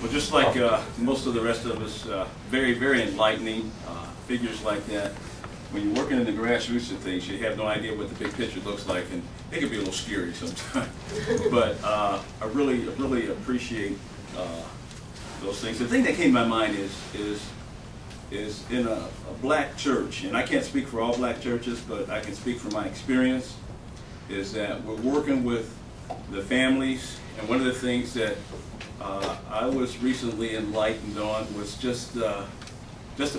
Well, just like most of the rest of us, very, very enlightening. Figures like that. When you're working in the grassroots of things, you have no idea what the big picture looks like, and it can be a little scary sometimes. But I really appreciate those things. The thing that came to my mind is in a black church, and I can't speak for all black churches, but I can speak from my experience, is that we're working with the families, and one of the things that I was recently enlightened on was just a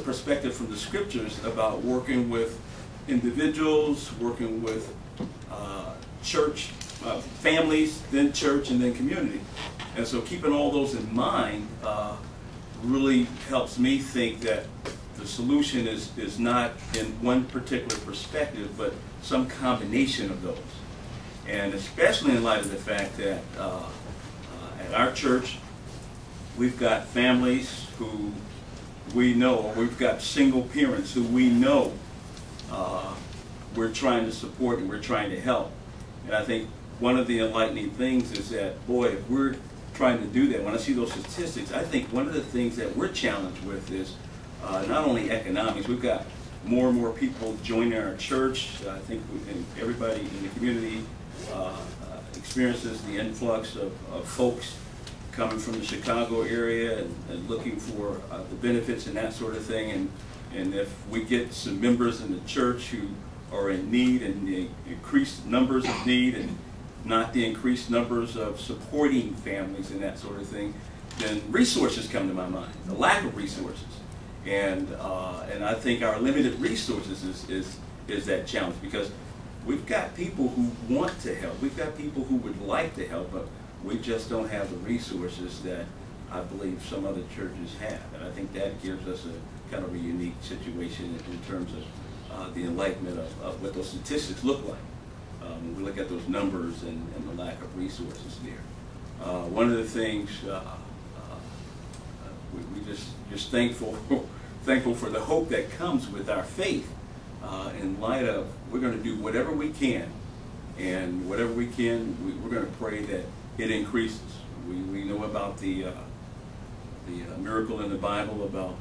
perspective from the scriptures about working with individuals, working with church, families, then church, and then community. And so keeping all those in mind really helps me think that the solution is not in one particular perspective, but some combination of those. And especially in light of the fact that at our church, we've got families who we know, we've got single parents who we know we're trying to support and we're trying to help. And I think one of the enlightening things is that, boy, if we're trying to do that, when I see those statistics, I think one of the things that we're challenged with is not only economics. We've got more and more people joining our church. I think everybody in the community experiences the influx of folks coming from the Chicago area and looking for the benefits and that sort of thing. And if we get some members in the church who are in need, and the increased numbers of need and not the increased numbers of supporting families and that sort of thing, then resources come to my mind, the lack of resources. And I think our limited resources is that challenge, because we've got people who want to help, we've got people who would like to help, but we just don't have the resources that I believe some other churches have. And I think that gives us a kind of a unique situation in terms of the enlightenment of what those statistics look like when we look at those numbers and the lack of resources there. One of the things we just thankful for the hope that comes with our faith in light of we're going to do whatever we can, and whatever we can, we're going to pray that it increases. We know about the miracle in the Bible about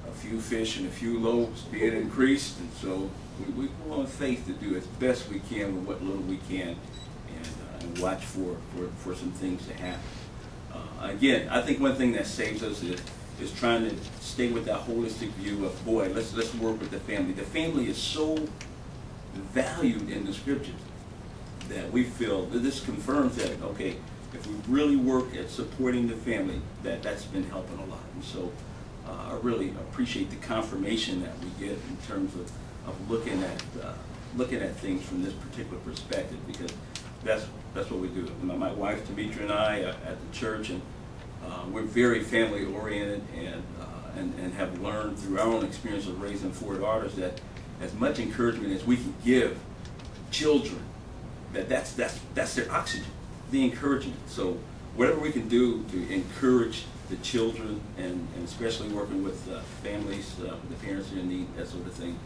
a few fish and a few loaves being increased, and so we go on faith to do as best we can with what little we can, and watch for some things to happen. Again, I think one thing that saves us is trying to stay with that holistic view of, boy, let's work with the family. The family is so valued in the scriptures that we feel that this confirms that, okay, if we really work at supporting the family, that's been helping a lot. And so I really appreciate the confirmation that we get in terms of looking at things from this particular perspective, because that's what we do. My wife Demetra and I at the church, and we're very family oriented, and have learned through our own experience of raising four daughters that as much encouragement as we can give children, that's their oxygen, the encouragement. So whatever we can do to encourage the children, and especially working with families, the parents who are in need, that sort of thing,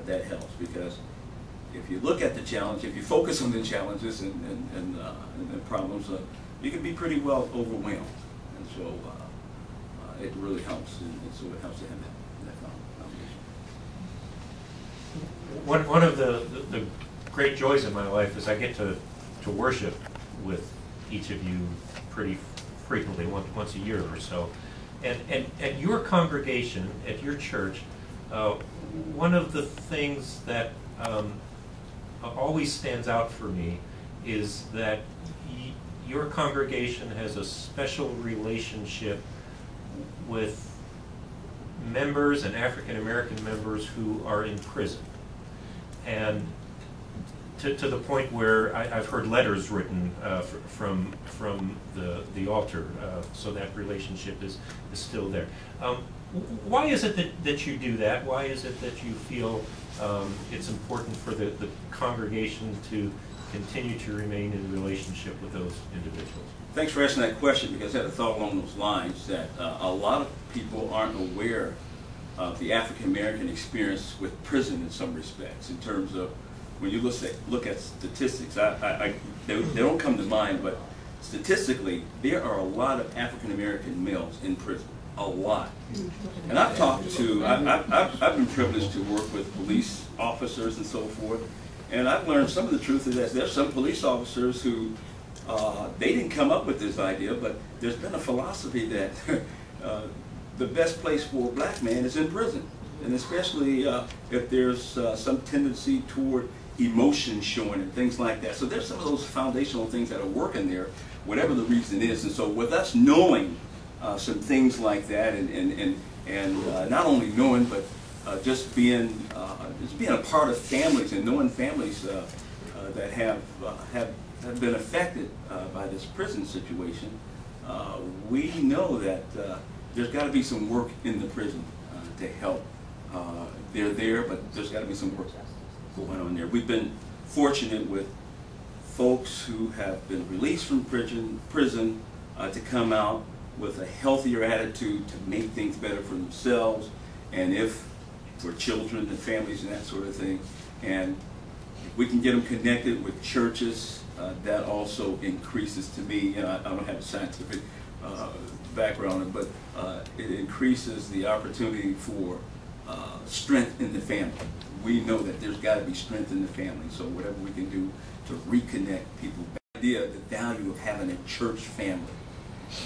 that helps. Because if you look at the challenge, if you focus on the challenges and the problems, you can be pretty well overwhelmed. And so it really helps, and so it helps to have that foundation. One of the great joys of my life is I get to worship with each of you pretty frequently, once a year or so. And at your congregation, at your church, one of the things that always stands out for me is that your congregation has a special relationship with members and African American members who are in prison. And to the point where I've heard letters written from the altar, so that relationship is still there. Why is it that you do that? Why is it that you feel it's important for the congregation to continue to remain in relationship with those individuals? Thanks for asking that question, because I had a thought along those lines that a lot of people aren't aware of the African American experience with prison in some respects, in terms of when you look at statistics. They don't come to mind, but statistically, there are a lot of African American males in prison, a lot. And I've talked to, I've been privileged to work with police officers and so forth, and I've learned some of the truth is that there's some police officers who, they didn't come up with this idea, but there's been a philosophy that the best place for a black man is in prison. And especially if there's some tendency toward emotion showing and things like that. So there's some of those foundational things that are working there, whatever the reason is. And so with us knowing some things like that, and not only knowing, but just being a part of families and knowing families that have been affected by this prison situation, we know that there's got to be some work in the prison to help. They're there, but there's got to be some work going on there. We've been fortunate with folks who have been released from prison to come out with a healthier attitude to make things better for themselves, and if for children and families and that sort of thing. And if we can get them connected with churches, that also increases, to me, you know, I don't have a scientific background, but it increases the opportunity for strength in the family. We know that there's got to be strength in the family, so whatever we can do to reconnect people. The idea, the value of having a church family.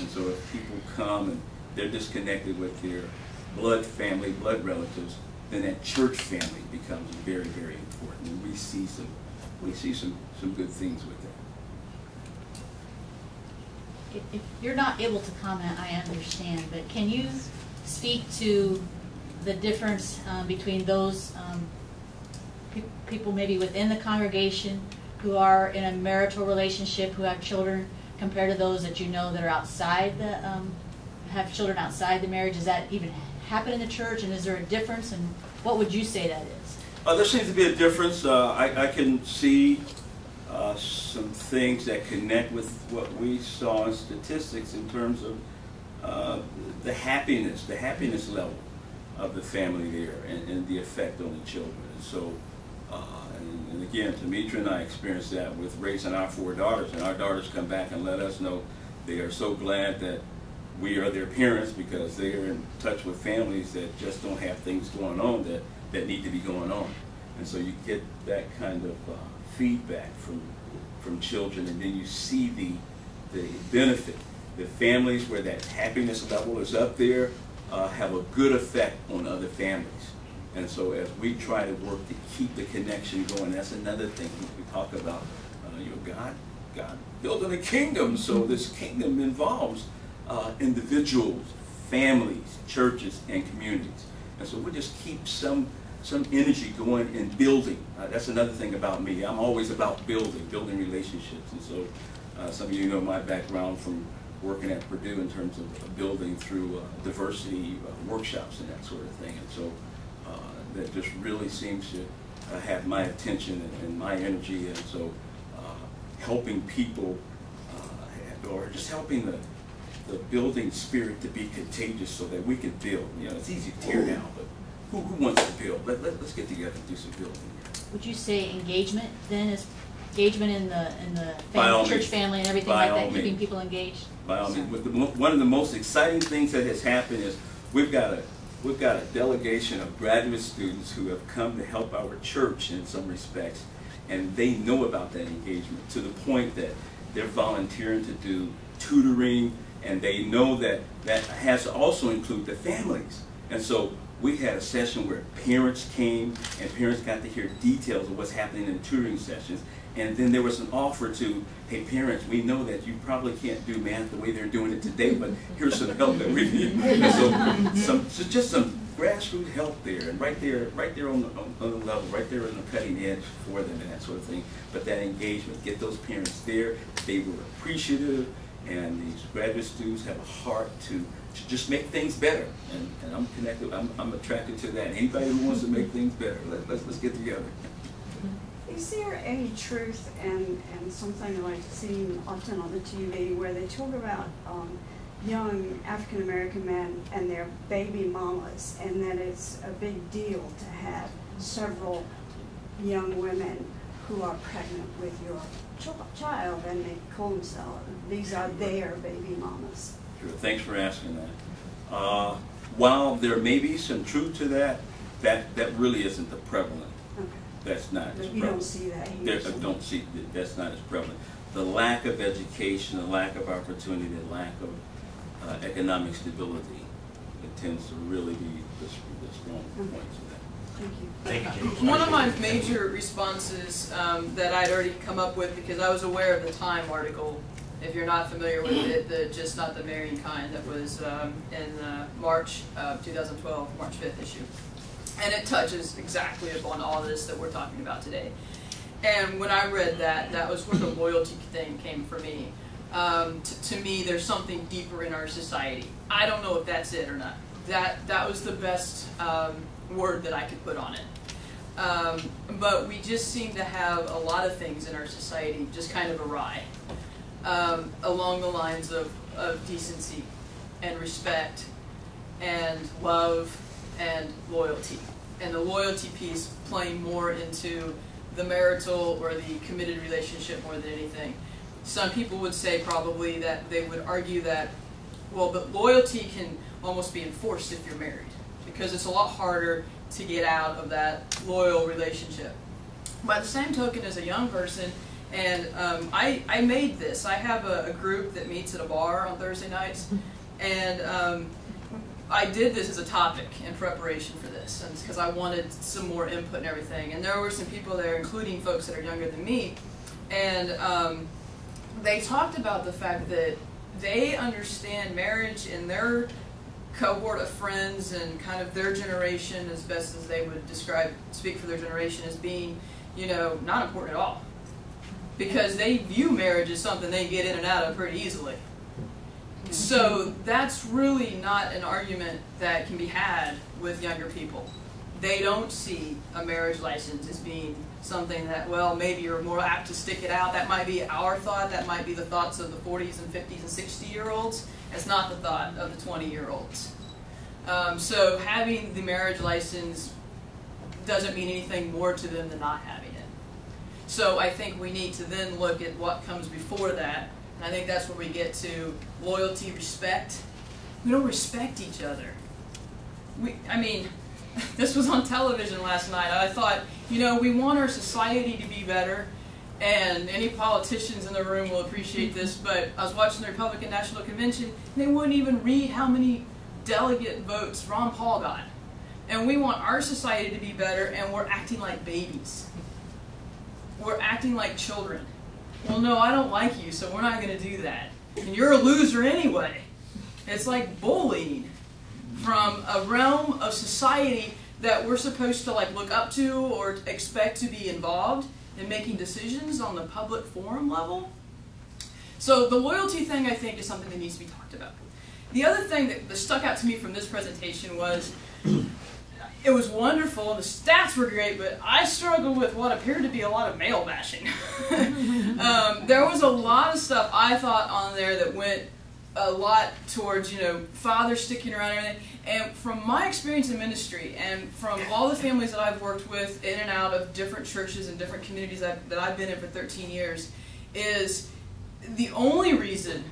And so if people come and they're disconnected with their blood family, blood relatives, then that church family becomes very, very important. And we see some good things with that. If you're not able to comment, I understand, but can you speak to the difference between those people maybe within the congregation who are in a marital relationship, who have children, compared to those that you know that are outside the, have children outside the marriage? Does that even happen in the church, and is there a difference, and what would you say that is? There seems to be a difference. I can see some things that connect with what we saw in statistics in terms of the happiness level of the family there, and the effect on the children. And so, and again, Demetra and I experienced that with raising our 4 daughters, and our daughters come back and let us know they are so glad that we are their parents, because they are in touch with families that just don't have things going on that need to be going on. And so you get that kind of feedback from children, and then you see the benefit. The families where that happiness level is up there have a good effect on other families. And so as we try to work to keep the connection going, that's another thing we talk about. You know, God building a kingdom, so this kingdom involves individuals, families, churches, and communities. And so we just keep some energy going in building. That's another thing about me. I'm always about building relationships. And so some of you know my background from working at Purdue in terms of building through diversity workshops and that sort of thing. And so that just really seems to have my attention and my energy. And so helping people, or just helping the building spirit to be contagious so that we can build. You know, it's easy to tear down, but who wants to build? Let's get together and do some building. Would you say engagement then is engagement in the family, church family and everything like that, keeping people engaged? By all means. One of the most exciting things that has happened is we've got a delegation of graduate students who have come to help our church in some respects, and they know about that engagement to the point that they're volunteering to do tutoring, and they know that has to also include the families. And so we had a session where parents came, and parents got to hear details of what's happening in the tutoring sessions. And then there was an offer to, hey parents, we know that you probably can't do math the way they're doing it today, but here's some help that we need. And so just some grassroots help there, and right there on the level, right there on the cutting edge for them and that sort of thing. But that engagement, get those parents there, they were appreciative, and these graduate students have a heart to just make things better. And I'm connected, I'm attracted to that. Anybody who wants to make things better, let's get together. Is there any truth and something like seen often on the TV where they talk about young African American men and their baby mamas, and that it's a big deal to have several young women who are pregnant with your child, and they call themselves, these are their baby mamas. Sure. Thanks for asking that. While there may be some truth to that, that really isn't the prevalent. Okay. That's not as prevalent. You don't see that here. I don't see that's not as prevalent. The lack of education, the lack of opportunity, the lack of economic stability, it tends to really be the strong points of that. Thank you. Thank you, James. One of my major responses that I'd already come up with, because I was aware of the Time article, if you're not familiar with it, the Just Not the Marrying Kind, that was in March of 2012, March 5th issue. And it touches exactly upon all this that we're talking about today. And when I read that, that was where the loyalty thing came for me. To me, there's something deeper in our society. I don't know if that's it or not. That was the best word that I could put on it. But we just seem to have a lot of things in our society just kind of awry, along the lines of decency and respect and love and loyalty. And the loyalty piece playing more into the marital or the committed relationship more than anything. Some people would say probably that they would argue that, well, but loyalty can almost be enforced if you're married, because it's a lot harder to get out of that loyal relationship. By the same token, as a young person, and I made this. I have a group that meets at a bar on Thursday nights, and I did this as a topic in preparation for this, and because I wanted some more input and everything. And there were some people there, including folks that are younger than me, and they talked about the fact that they understand marriage in their cohort of friends and kind of their generation, as best as they would speak for their generation, as being, you know, not important at all. Because they view marriage as something they get in and out of pretty easily. So that's really not an argument that can be had with younger people. They don't see a marriage license as being something that, well, maybe you're more apt to stick it out. That might be our thought. That might be the thoughts of the 40s and 50s and 60-year-olds. It's not the thought of the 20-year-olds. So having the marriage license doesn't mean anything more to them than not having it. So I think we need to then look at what comes before that. And I think that's where we get to loyalty, respect. We don't respect each other. I mean, this was on television last night. I thought, you know, we want our society to be better, and any politicians in the room will appreciate this, but I was watching the Republican National Convention, and they wouldn't even read how many delegate votes Ron Paul got. And we want our society to be better, and we're acting like babies. We're acting like children. Well, no, I don't like you, so we're not going to do that. And you're a loser anyway. It's like bullying from a realm of society that we're supposed to like look up to or expect to be involved in making decisions on the public forum level. So the loyalty thing, I think, is something that needs to be talked about. The other thing that stuck out to me from this presentation was it was wonderful and the stats were great, but I struggled with what appeared to be a lot of male bashing. There was a lot of stuff I thought on there that went a lot towards, you know, fathers sticking around and everything. And from my experience in ministry and from all the families that I've worked with in and out of different churches and different communities that I've been in for 13 years, is the only reason,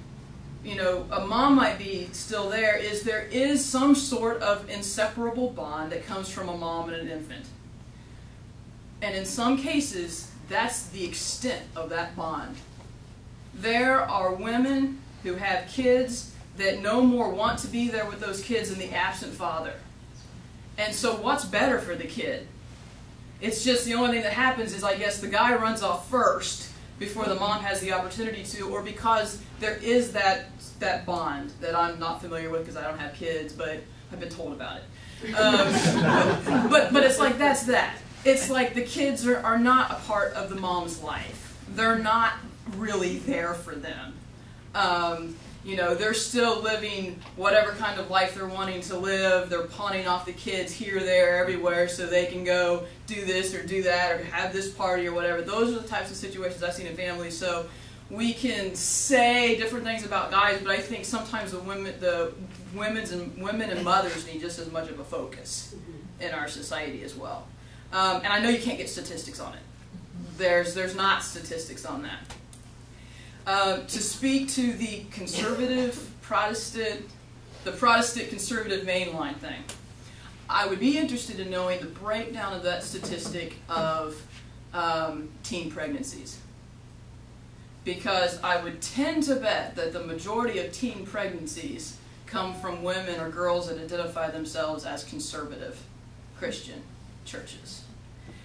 you know, a mom might be still there is there is some sort of inseparable bond that comes from a mom and an infant. And in some cases, that's the extent of that bond. There are women who have kids that no more want to be there with those kids than the absent father. And so what's better for the kid? It's just the only thing that happens is, I guess, the guy runs off first before the mom has the opportunity to, or because there is that bond that I'm not familiar with because I don't have kids, but I've been told about it. But it's like that's that. It's like the kids are not a part of the mom's life. They're not really there for them. You know, they're still living whatever kind of life they're wanting to live. They're pawning off the kids here, there, everywhere so they can go do this or do that or have this party or whatever. Those are the types of situations I've seen in families. So we can say different things about guys, but I think sometimes the women and mothers need just as much of a focus in our society as well. And I know you can't get statistics on it. there's not statistics on that. To speak to the conservative Protestant, the Protestant conservative mainline thing, I would be interested in knowing the breakdown of that statistic of teen pregnancies. Because I would tend to bet that the majority of teen pregnancies come from women or girls that identify themselves as conservative Christian churches.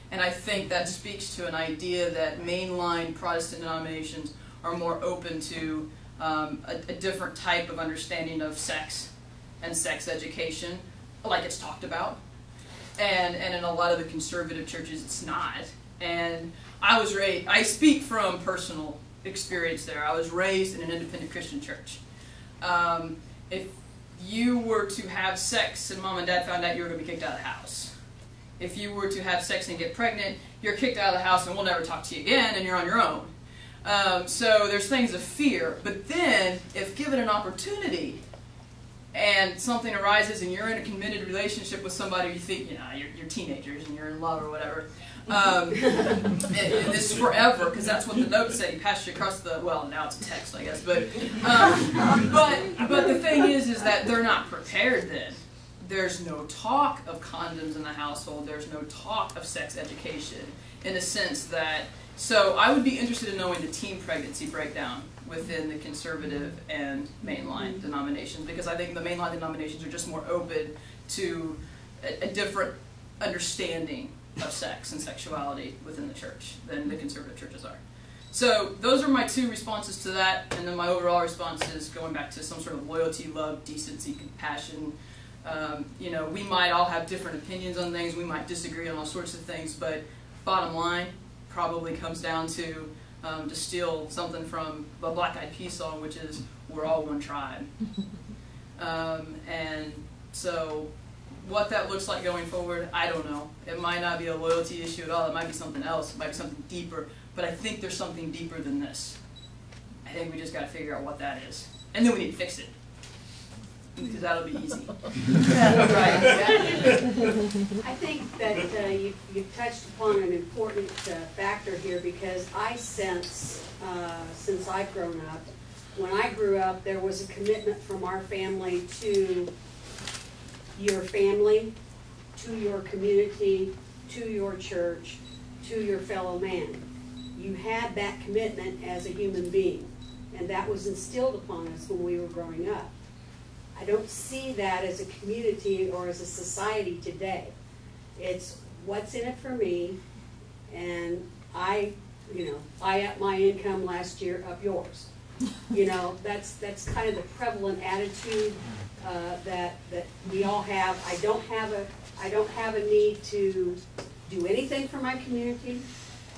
And I think that speaks to an idea that mainline Protestant denominations are more open to a different type of understanding of sex and sex education, like it's talked about. And in a lot of the conservative churches, it's not. And I speak from personal experience there. I was raised in an independent Christian church. If you were to have sex and mom and dad found out, you were going to be kicked out of the house. If you were to have sex and get pregnant, you're kicked out of the house and we'll never talk to you again and you're on your own. So there's things of fear. But then, if given an opportunity and something arises and you're in a committed relationship with somebody, you think, you're teenagers and you're in love or whatever, and this is forever, because that's what the note said. He passed you across the, well, now it's a text, I guess. But the thing is that they're not prepared then. There's no talk of condoms in the household. There's no talk of sex education in a sense that, so I would be interested in knowing the teen pregnancy breakdown within the conservative and mainline denominations, because I think the mainline denominations are just more open to a different understanding of sex and sexuality within the church than the conservative churches are. So those are my two responses to that, and then my overall response is going back to some sort of loyalty, love, decency, compassion. We might all have different opinions on things, we might disagree on all sorts of things, but bottom line probably comes down to, to steal something from the Black Eyed Peas song, which is, we're all one tribe. And so what that looks like going forward, I don't know. It might not be a loyalty issue at all, it might be something else, it might be something deeper, but I think there's something deeper than this. I think we just got to figure out what that is. And then we need to fix it. Because that'll be easy. Right. I think that you've touched upon an important factor here, because I sense, since I've grown up, when I grew up, there was a commitment from our family to your family, to your community, to your church, to your fellow man. You had that commitment as a human being, and that was instilled upon us when we were growing up. I don't see that as a community or as a society today. It's what's in it for me, and I upped my income last year, up yours. That's kind of the prevalent attitude that we all have. I don't have a need to do anything for my community.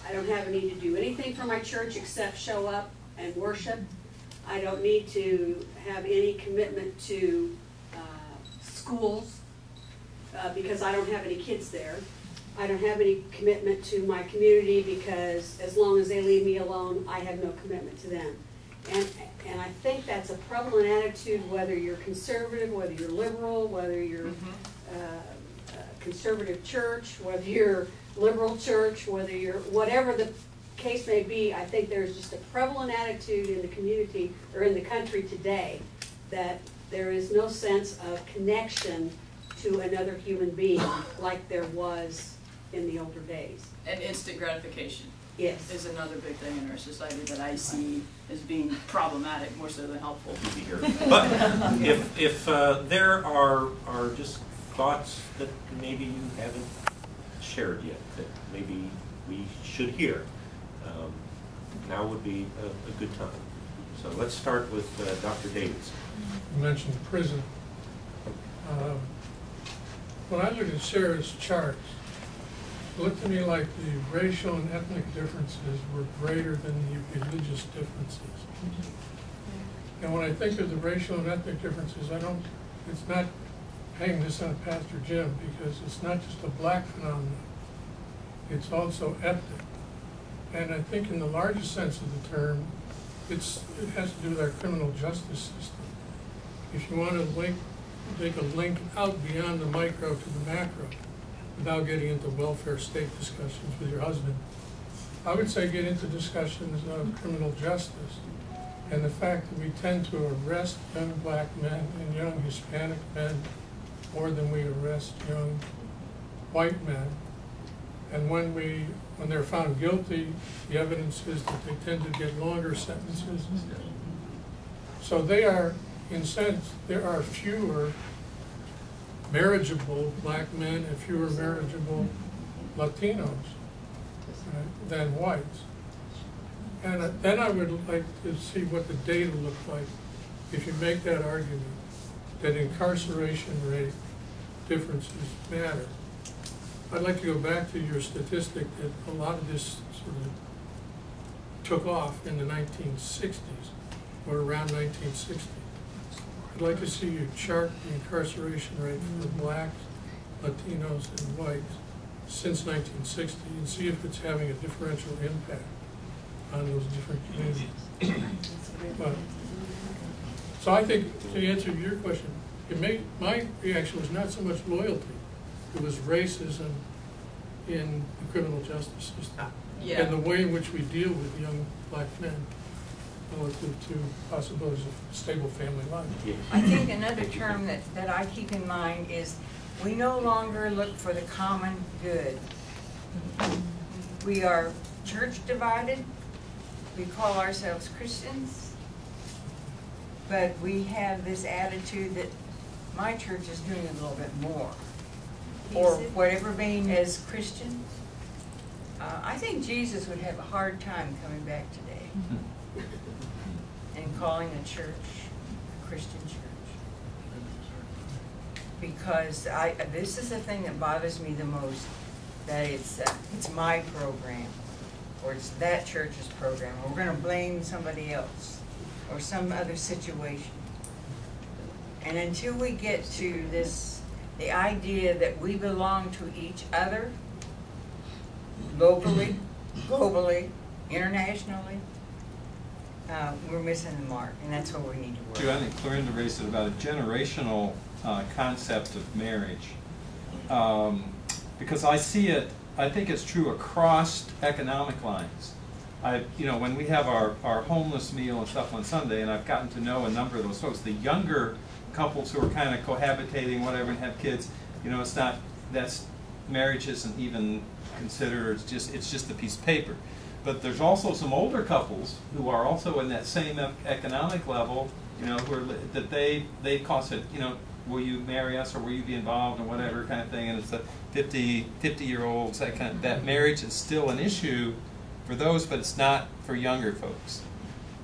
I don't have a need to do anything for my church except show up and worship. I don't need to have any commitment to schools because I don't have any kids there. I don't have any commitment to my community because as long as they leave me alone, I have no commitment to them. And I think that's a prevalent attitude, whether you're conservative, whether you're liberal, whether you're conservative church, whether you're liberal church, whether you're whatever the case may be. I think there's just a prevalent attitude in the community or in the country today that there is no sense of connection to another human being like there was in the older days. And instant gratification, yes, is another big thing in our society that I see as being problematic more so than helpful. But if there are just thoughts that maybe you haven't shared yet, that maybe we should hear, now would be a good time. So let's start with Dr. Davis. You mentioned prison. When I look at Sarah's charts, it looked to me like the racial and ethnic differences were greater than the religious differences. And when I think of the racial and ethnic differences, it's not hanging this on Pastor Jim, because it's not just a black phenomenon, it's also ethnic. And I think in the largest sense of the term, it has to do with our criminal justice system. If you want to make a link out beyond the micro to the macro, without getting into welfare state discussions with your husband, I would say get into discussions of criminal justice and the fact that we tend to arrest young black men and young Hispanic men more than we arrest young white men. And when they're found guilty, the evidence is that they tend to get longer sentences. So they are, in a sense, there are fewer marriageable black men and fewer marriageable Latinos than whites. And then I would like to see what the data look like if you make that argument that incarceration rate differences matter. I'd like to go back to your statistic that a lot of this sort of took off in the 1960s or around 1960. I'd like to see you chart the incarceration rate for blacks, Latinos, and whites since 1960 and see if it's having a differential impact on those different communities. But, so I think, to answer your question, my reaction was not so much loyalty, it was racism in the criminal justice system. Yeah. And the way in which we deal with young black men relative to possibilities of stable family life. I think another term that I keep in mind is we no longer look for the common good. We are church divided. We call ourselves Christians. But we have this attitude that my church is doing a little bit more. Or whatever being as Christians. I think Jesus would have a hard time coming back today and calling a church a Christian church. Because this is the thing that bothers me the most, that it's my program, or it's that church's program, or we're going to blame somebody else, or some other situation. And until we get to this, the idea that we belong to each other, locally, globally, internationally, we're missing the mark, and that's what we need to work on. I think Clorinda raised it about a generational concept of marriage, because I see it. I think it's true across economic lines. When we have our homeless meal and stuff on Sunday, and I've gotten to know a number of those folks, the younger couples who are kind of cohabitating, whatever, and have kids. It's not, marriage isn't even considered. It's just a piece of paper. But there's also some older couples who are also in that same economic level, who are that they cost it, will you marry us or will you be involved or whatever kind of thing, and it's the 50-year-olds, that marriage is still an issue for those, but it's not for younger folks.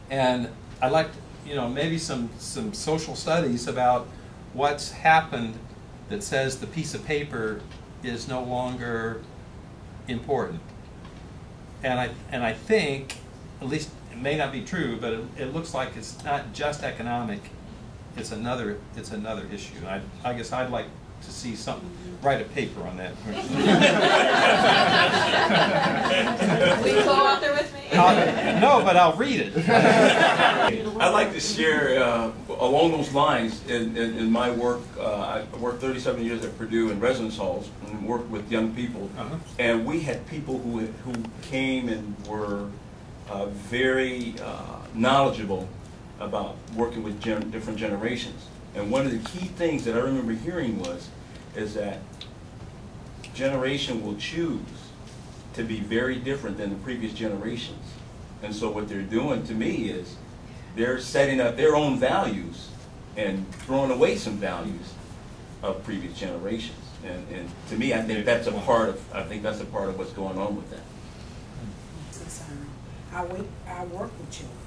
And I'd like, maybe some social studies about what's happened that says the piece of paper is no longer important. And I think, at least it may not be true, but it looks like it's not just economic. It's another issue. I guess I'd like to see something, write a paper on that. Will you go out there with me? No, but I'll read it. I'd like to share along those lines. In my work, I worked 37 years at Purdue in residence halls and worked with young people. And we had people who came and were very knowledgeable about working with different generations. And one of the key things that I remember hearing is that generation will choose to be very different than the previous generations. And so what they're doing to me is they're setting up their own values and throwing away some values of previous generations. And to me, I think that's a part of what's going on with that. I work with children.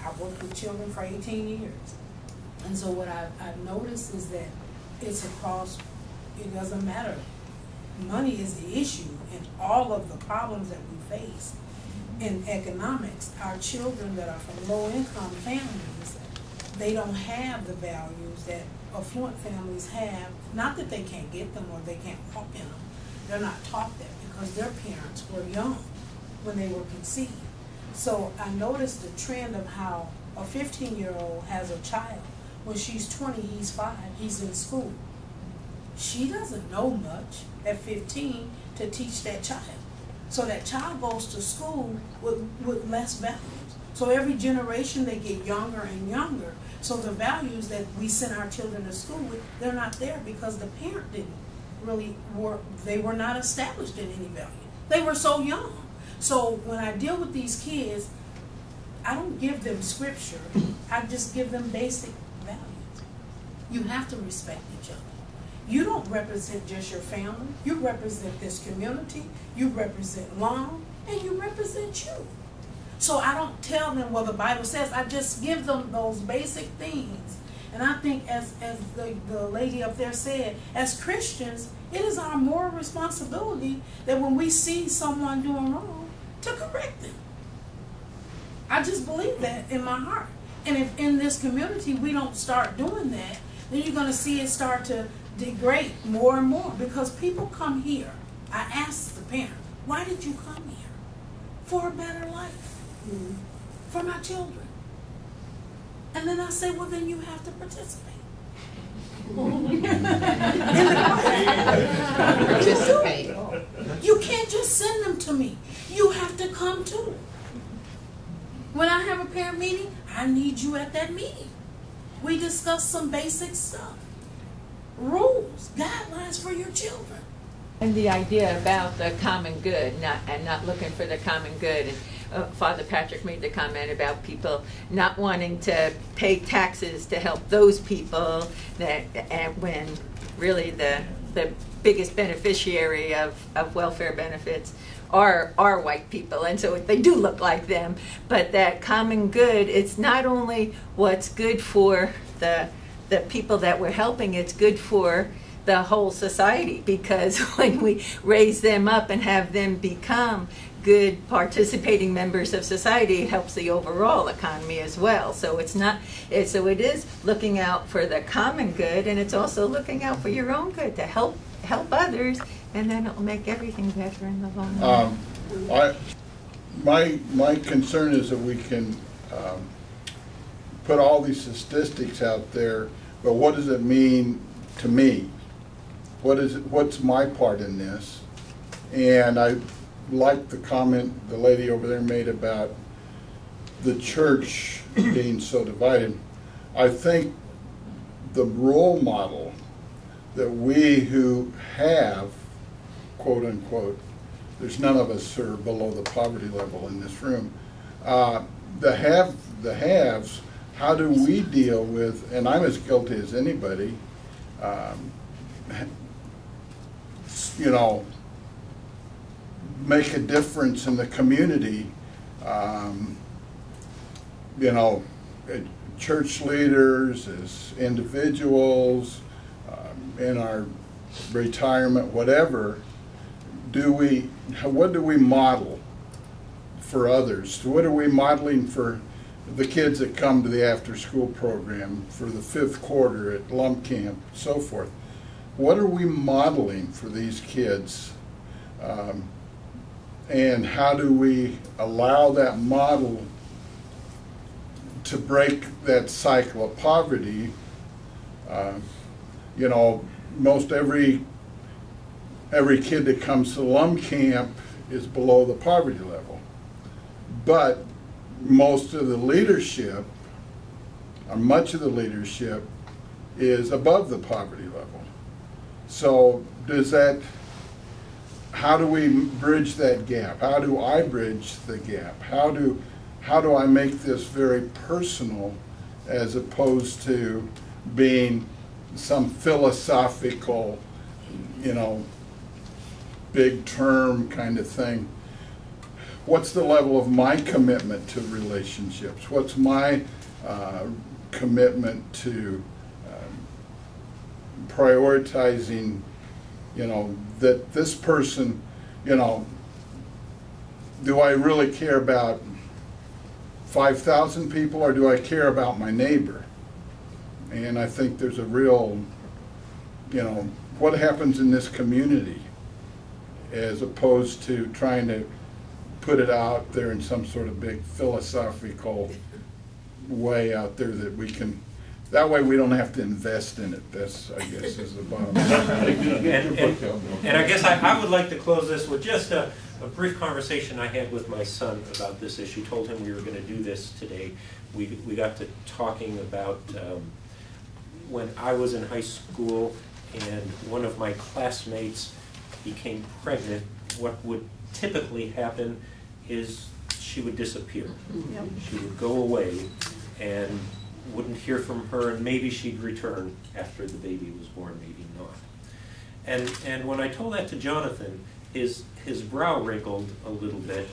I've worked with children for 18 years. And so what I've noticed is that it's across, it doesn't matter. Money is the issue in all of the problems that we face. In economics, our children that are from low-income families, they don't have the values that affluent families have. Not that they can't get them or they can't walk in them. They're not taught that because their parents were young when they were conceived. So I noticed the trend of how a 15-year-old has a child. When she's 20, he's 5, he's in school. She doesn't know much at 15 to teach that child. So that child goes to school with less values. So every generation they get younger and younger. So the values that we send our children to school with, they're not there because the parent didn't really work. They were not established in any value. They were so young. So when I deal with these kids, I don't give them scripture. I just give them basic values. You have to respect each other. You don't represent just your family. You represent this community. You represent LUM, and you represent you. So I don't tell them what the Bible says. I just give them those basic things. And I think as the lady up there said, as Christians, it is our moral responsibility that when we see someone doing wrong, to correct them. I just believe that in my heart. And if in this community we don't start doing that, then you're going to see it start to degrade more and more, because people come here. I ask the parent, why did you come here? For a better life. For my children. And then I say, well, then you have to participate. Participate. You can't just send them to me. You have to come too. When I have a parent meeting, I need you at that meeting. We discuss some basic stuff. Rules, guidelines for your children. And the idea about the common good, not looking for the common good. And Father Patrick made the comment about people not wanting to pay taxes to help those people, and when really the biggest beneficiary of welfare benefits are white people, and so they do look like them. But that common good, it's not only what's good for the people that we're helping, it's good for the whole society, because when we raise them up and have them become good participating members of society, it helps the overall economy as well. So it is looking out for the common good, and it's also looking out for your own good to help others, and then it'll make everything better in the long run. My concern is that we can put all these statistics out there, but what does it mean to me? What's my part in this? And I like the comment the lady over there made about the church being so divided. I think the role model that we who have, quote unquote, there's none of us who are below the poverty level in this room, the haves, how do we deal with, and I'm as guilty as anybody, you know, make a difference in the community, you know, church leaders, as individuals, in our retirement, whatever. What do we model for others? What are we modeling for the kids that come to the after-school program, for the 5th quarter at LUM camp, so forth? What are we modeling for these kids? And how do we allow that model to break that cycle of poverty? You know, most every kid that comes to LUM camp is below the poverty level. But most of the leadership, or much of the leadership, is above the poverty level. So how do we bridge that gap? How do I bridge the gap? How do I make this very personal, as opposed to being some philosophical, you know, big term kind of thing? What's the level of my commitment to relationships? What's my commitment to prioritizing, you know, that this person, you know, do I really care about 5,000 people, or do I care about my neighbor? And I think there's a real, you know, what happens in this community, as opposed to trying to put it out there in some sort of big philosophical way out there that That way we don't have to invest in it. That's, I guess, is the bottom line. And I guess I would like to close this with just a brief conversation I had with my son about this issue. Told him we were going to do this today. We got to talking about when I was in high school and one of my classmates became pregnant. What would typically happen is she would disappear. Yep. She would go away and wouldn't hear from her, and maybe she'd return after the baby was born, maybe not. And when I told that to Jonathan, his brow wrinkled a little bit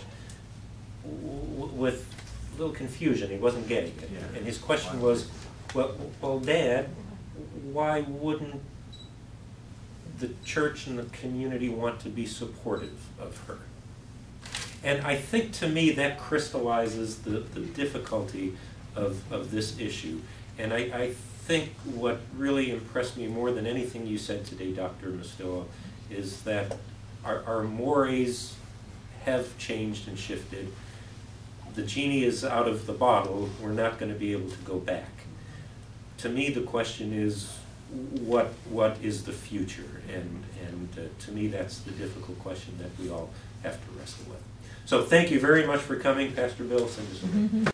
with a little confusion. He wasn't getting it. Yeah. And his question was, well, Dad, why wouldn't the church and the community want to be supportive of her? And I think, to me, that crystallizes the difficulty of this issue. And I think what really impressed me more than anything you said today, Dr. Mustillo, is that our mores have changed and shifted. The genie is out of the bottle. We're not going to be able to go back. To me, the question is, what is the future? And to me, that's the difficult question that we all have to wrestle with. So thank you very much for coming, Pastor Bill. Send us away.